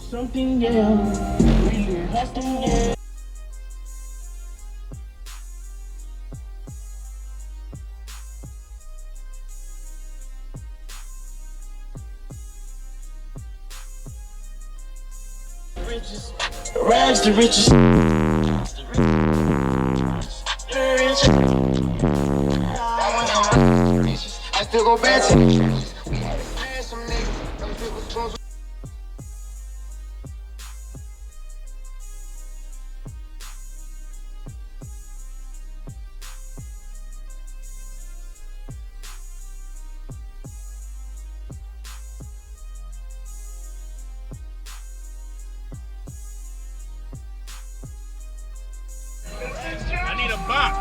Something, yeah, really has to, yeah. Rags to riches. I still go back to I need a box.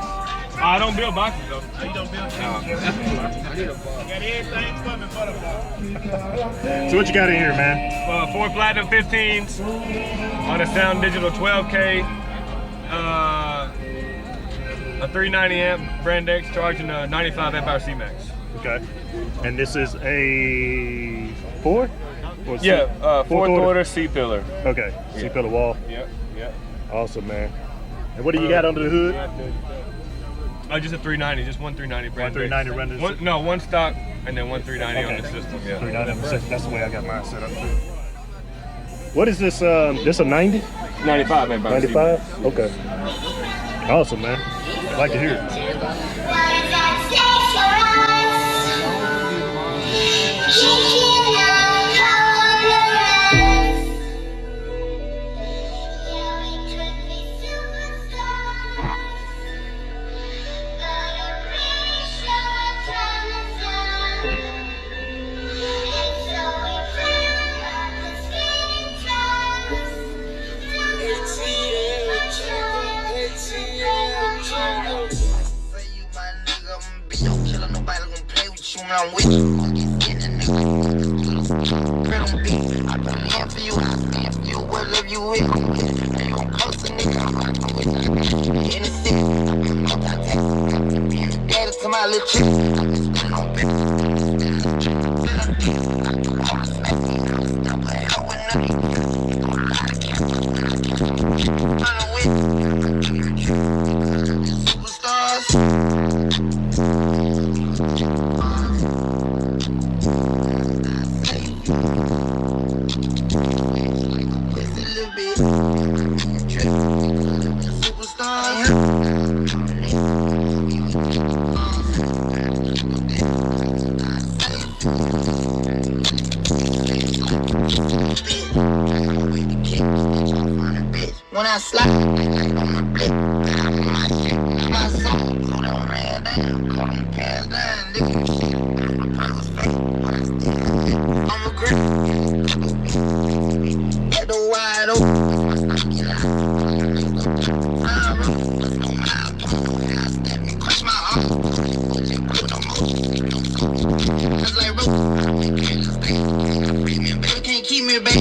I don't build boxes though. You don't build boxes. I need a box. Got everything coming but a box. So what you got in here, man? 4 Platinum 15s on a Sound Digital 12K. A 390 amp Brand X charging a 95 amp hour C-Max. Okay. And this is a 4? Yeah, fourth order C-pillar. Okay, C-pillar wall. Yep. Awesome, man. And what do you got under the hood? Just a 390, just one 390 Brand X. 390 renders? One stock and then one 390 on the system. Yeah. 390 on the system. That's the way I got mine set up too. What is this? This a 90? 95 amp hour. 95? Okay. Awesome, man. I'd like to hear it. I'm with you, I put a hand for you, I stand for you, whatever you with. They gon' post a nigga, I'm with you. In the city, I'm being a daddy to my little chick. I'm just spending on when I slide on my blick, my soul go down, ran down, call them pass down, nigga, shit, I was fake, I'm a grip, get the wide open, get out, crush my arm, just like baby, can't keep me, baby.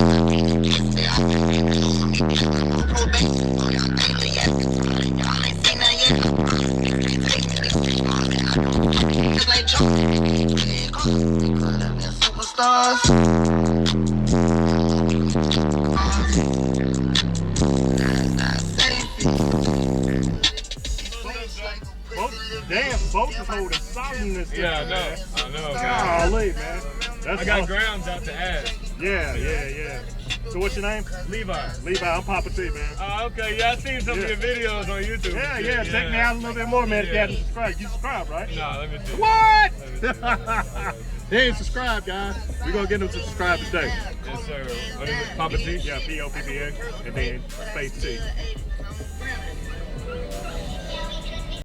Damn, both is holding something in this thing. Yeah, I know. Golly, man. I got grounds out to add. Yeah. So what's your name? Levi, I'm Poppa T, man. Okay, yeah, I seen some of your videos on YouTube. Yeah, check me out a little bit more, man. If you haven't subscribed, you subscribe, right? Nah, let me see. What? They ain't subscribed, guys. We're gonna get them to subscribe today. Yes, sir. What is it? Poppa T? Yeah, Poppa, and then space T.